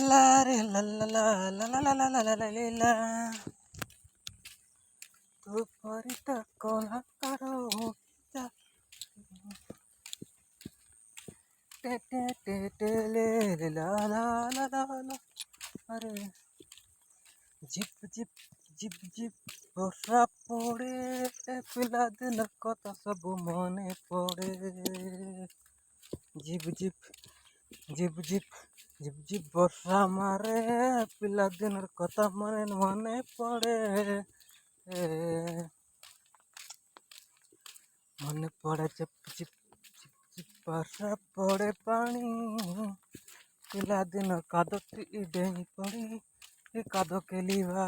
ला रे ला ला ला ला ला ला ला ला ला ला तू परित कोला करो टे टे टे टे ले ला ला ला ला ला अरे जिप जिप जिप जिप बर्षा पड़े पिला दिन कथा सब मने पड़े zip zip zip zip zip zip बर्षा मारे पिला दिन कथा मने मने पड़े मने पड़े जिप जिप जिप जिप बर्षा पड़े पानी पिला दिन कादो डेई पड़ी कादो के लिवा।